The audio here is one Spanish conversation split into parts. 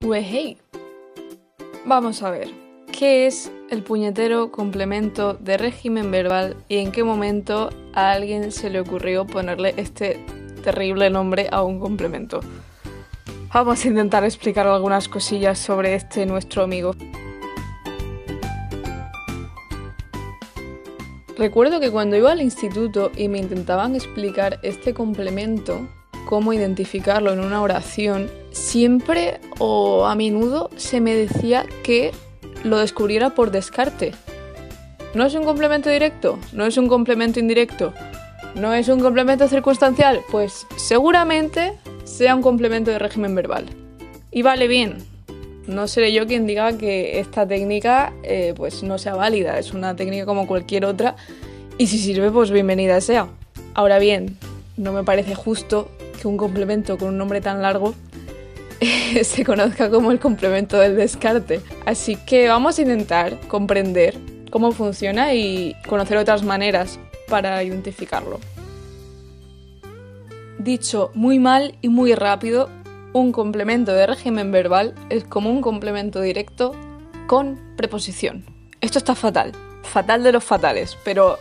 Hey. Vamos a ver, ¿qué es el puñetero complemento de régimen verbal y en qué momento a alguien se le ocurrió ponerle este terrible nombre a un complemento? Vamos a intentar explicar algunas cosillas sobre nuestro amigo. Recuerdo que cuando iba al instituto y me intentaban explicar este complemento, cómo identificarlo en una oración, siempre o a menudo se me decía que lo descubriera por descarte. ¿No es un complemento directo? ¿No es un complemento indirecto? ¿No es un complemento circunstancial? Pues seguramente sea un complemento de régimen verbal. Y vale bien. No seré yo quien diga que esta técnica pues no sea válida. Es una técnica como cualquier otra y si sirve, pues bienvenida sea. Ahora bien, no me parece justo que un complemento con un nombre tan largo se conozca como el complemento del descarte. Así que vamos a intentar comprender cómo funciona y conocer otras maneras para identificarlo. Dicho muy mal y muy rápido, un complemento de régimen verbal es como un complemento directo con preposición. Esto está fatal, fatal de los fatales, pero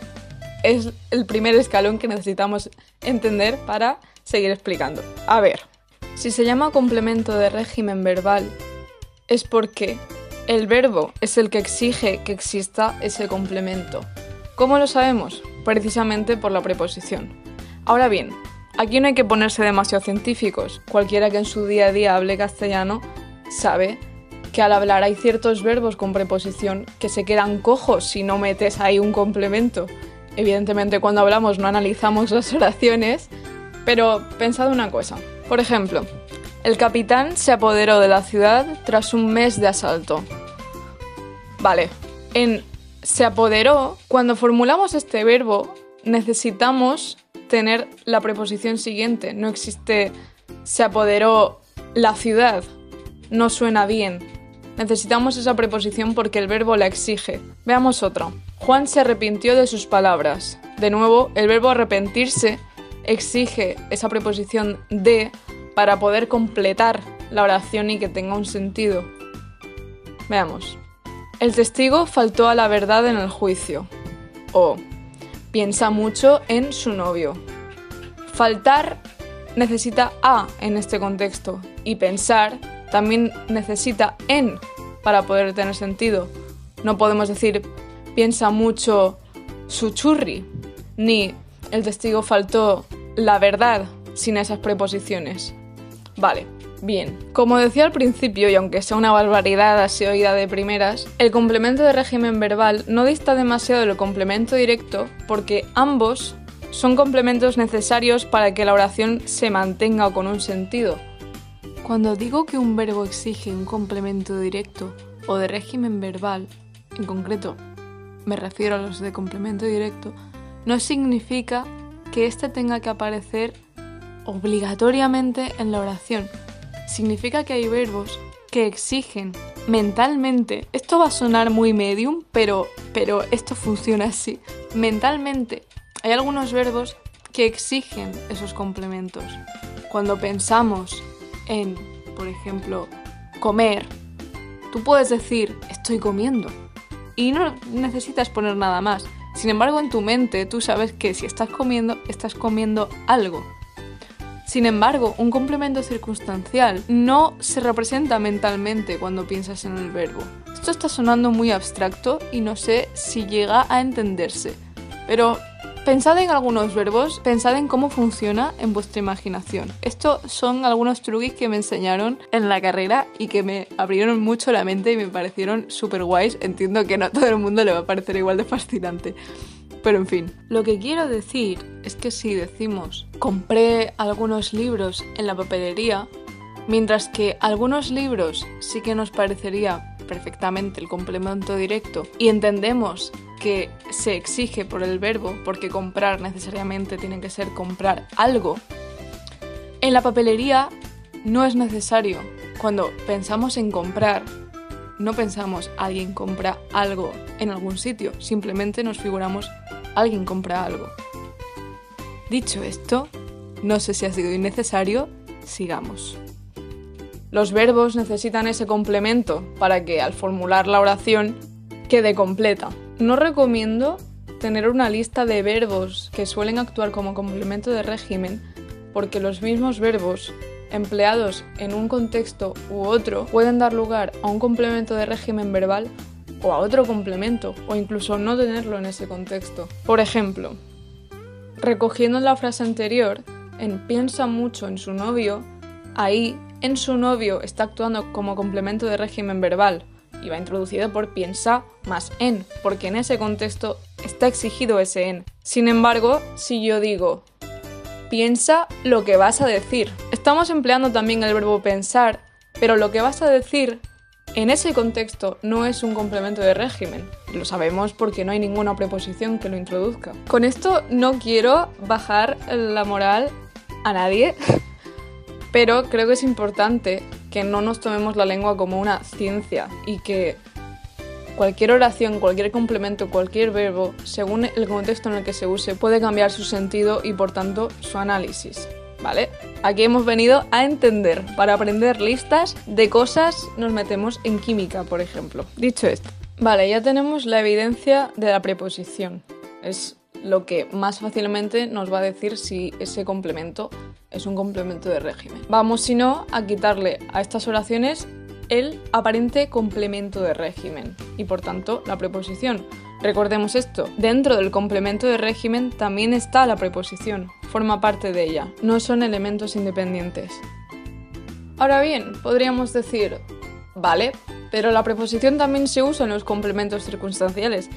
es el primer escalón que necesitamos entender para seguir explicando. A ver, si se llama complemento de régimen verbal es porque el verbo es el que exige que exista ese complemento. ¿Cómo lo sabemos? Precisamente por la preposición. Ahora bien, aquí no hay que ponerse demasiado científicos. Cualquiera que en su día a día hable castellano sabe que al hablar hay ciertos verbos con preposición que se quedan cojos si no metes ahí un complemento. Evidentemente cuando hablamos no analizamos las oraciones, pero pensad una cosa. Por ejemplo, el capitán se apoderó de la ciudad tras un mes de asalto. Vale, en se apoderó, cuando formulamos este verbo necesitamos tener la preposición siguiente. No existe se apoderó la ciudad. No suena bien. Necesitamos esa preposición porque el verbo la exige. Veamos otro. Juan se arrepintió de sus palabras. De nuevo, el verbo arrepentirse exige esa preposición de para poder completar la oración y que tenga un sentido. Veamos. El testigo faltó a la verdad en el juicio. O piensa mucho en su novio. Faltar necesita a en este contexto y pensar también necesita en para poder tener sentido. No podemos decir piensa mucho su churri, ni el testigo faltó la verdad sin esas preposiciones. Vale, bien. Como decía al principio, y aunque sea una barbaridad así oída de primeras, el complemento de régimen verbal no dista demasiado del complemento directo porque ambos son complementos necesarios para que la oración se mantenga con un sentido. Cuando digo que un verbo exige un complemento directo o de régimen verbal, en concreto me refiero a los de complemento directo, no significa que éste tenga que aparecer obligatoriamente en la oración. Significa que hay verbos que exigen mentalmente, esto va a sonar muy medium, pero esto funciona así, mentalmente hay algunos verbos que exigen esos complementos. Cuando pensamos en, por ejemplo, comer, tú puedes decir estoy comiendo y no necesitas poner nada más. Sin embargo, en tu mente tú sabes que si estás comiendo algo. Sin embargo, un complemento circunstancial no se representa mentalmente cuando piensas en el verbo. Esto está sonando muy abstracto y no sé si llega a entenderse, pero pensad en algunos verbos, pensad en cómo funciona en vuestra imaginación. Estos son algunos truquis que me enseñaron en la carrera y que me abrieron mucho la mente y me parecieron súper guays. Entiendo que no a todo el mundo le va a parecer igual de fascinante. Pero en fin, lo que quiero decir es que si decimos compré algunos libros en la papelería, mientras que algunos libros sí que nos parecería perfectamente el complemento directo y entendemos que se exige por el verbo, porque comprar necesariamente tiene que ser comprar algo, en la papelería no es necesario. Cuando pensamos en comprar, no pensamos alguien compra algo en algún sitio, simplemente nos figuramos alguien compra algo. Dicho esto, no sé si ha sido innecesario, sigamos. Los verbos necesitan ese complemento para que al formular la oración quede completa. No recomiendo tener una lista de verbos que suelen actuar como complemento de régimen porque los mismos verbos empleados en un contexto u otro pueden dar lugar a un complemento de régimen verbal o a otro complemento, o incluso no tenerlo en ese contexto. Por ejemplo, recogiendo la frase anterior, en piensa mucho en su novio, ahí en su novio está actuando como complemento de régimen verbal y va introducido por piensa más en, porque en ese contexto está exigido ese en. Sin embargo, si yo digo piensa lo que vas a decir, estamos empleando también el verbo pensar, pero lo que vas a decir en ese contexto no es un complemento de régimen. Lo sabemos porque no hay ninguna preposición que lo introduzca. Con esto no quiero bajar la moral a nadie, pero creo que es importante que no nos tomemos la lengua como una ciencia y que cualquier oración, cualquier complemento, cualquier verbo, según el contexto en el que se use, puede cambiar su sentido y por tanto su análisis. ¿Vale? Aquí hemos venido a entender. Para aprender listas de cosas nos metemos en química, por ejemplo. Dicho esto, vale, ya tenemos la evidencia de la preposición. Es lo que más fácilmente nos va a decir si ese complemento es un complemento de régimen. Vamos, si no, a quitarle a estas oraciones el aparente complemento de régimen y, por tanto, la preposición. Recordemos esto, dentro del complemento de régimen también está la preposición, forma parte de ella, no son elementos independientes. Ahora bien, podríamos decir, vale, pero la preposición también se usa en los complementos circunstanciales.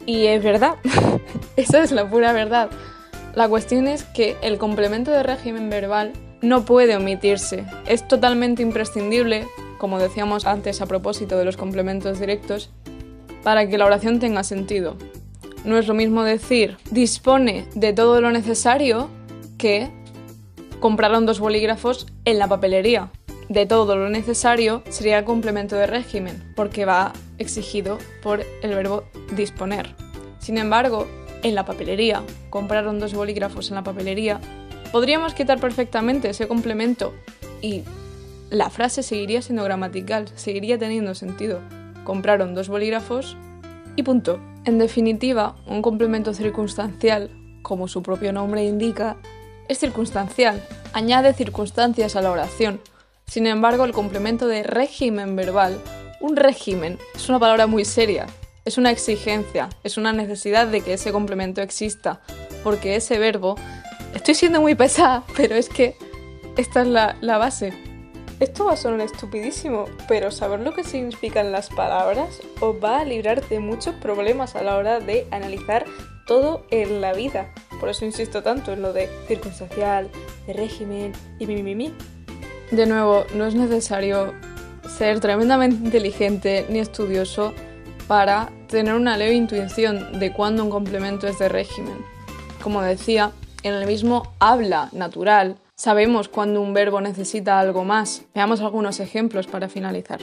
Y es verdad, esa es la pura verdad. La cuestión es que el complemento de régimen verbal no puede omitirse, es totalmente imprescindible, como decíamos antes a propósito de los complementos directos, para que la oración tenga sentido. No es lo mismo decir dispone de todo lo necesario que compraron 2 bolígrafos en la papelería. De todo lo necesario sería complemento de régimen, porque va exigido por el verbo disponer. Sin embargo, en la papelería, compraron 2 bolígrafos en la papelería, podríamos quitar perfectamente ese complemento y la frase seguiría siendo gramatical, seguiría teniendo sentido. Compraron 2 bolígrafos y punto. En definitiva, un complemento circunstancial, como su propio nombre indica, es circunstancial, añade circunstancias a la oración. Sin embargo, el complemento de régimen verbal, un régimen, es una palabra muy seria, es una exigencia, es una necesidad de que ese complemento exista, porque ese verbo, estoy siendo muy pesada, pero es que esta es la base. Esto va a sonar estupidísimo, pero saber lo que significan las palabras os va a librar de muchos problemas a la hora de analizar todo en la vida. Por eso insisto tanto en lo de circunstancial, de régimen y mi. De nuevo, no es necesario ser tremendamente inteligente ni estudioso para tener una leve intuición de cuándo un complemento es de régimen. Como decía, en el mismo habla natural, sabemos cuando un verbo necesita algo más. Veamos algunos ejemplos para finalizar.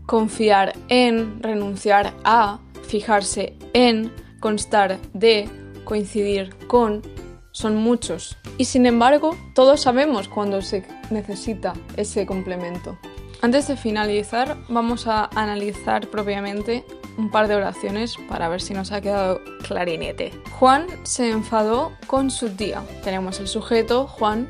Confiar en, renunciar a, fijarse en, constar de, coincidir con, son muchos. Y sin embargo, todos sabemos cuando se necesita ese complemento. Antes de finalizar, vamos a analizar propiamente un par de oraciones para ver si nos ha quedado clarinete. Juan se enfadó con su tía. Tenemos el sujeto, Juan.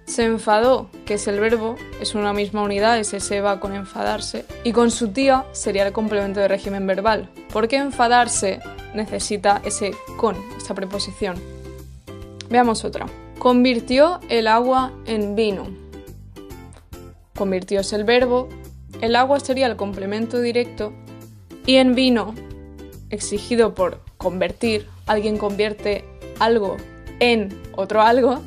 Se enfadó, que es el verbo, es una misma unidad, ese se va con enfadarse, y con su tía sería el complemento de régimen verbal, porque enfadarse necesita ese con, esa preposición. Veamos otra. Convirtió el agua en vino. Convirtió es el verbo, el agua sería el complemento directo, y en vino, exigido por convertir, alguien convierte algo en otro algo,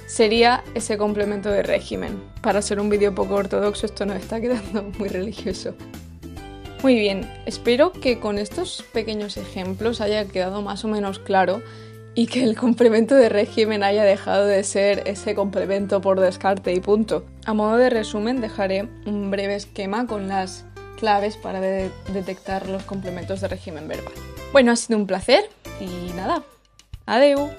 sería ese complemento de régimen. Para ser un vídeo poco ortodoxo esto nos está quedando muy religioso. Muy bien, espero que con estos pequeños ejemplos haya quedado más o menos claro y que el complemento de régimen haya dejado de ser ese complemento por descarte y punto. A modo de resumen dejaré un breve esquema con las claves para detectar los complementos de régimen verbal. Bueno, ha sido un placer y nada, adeu.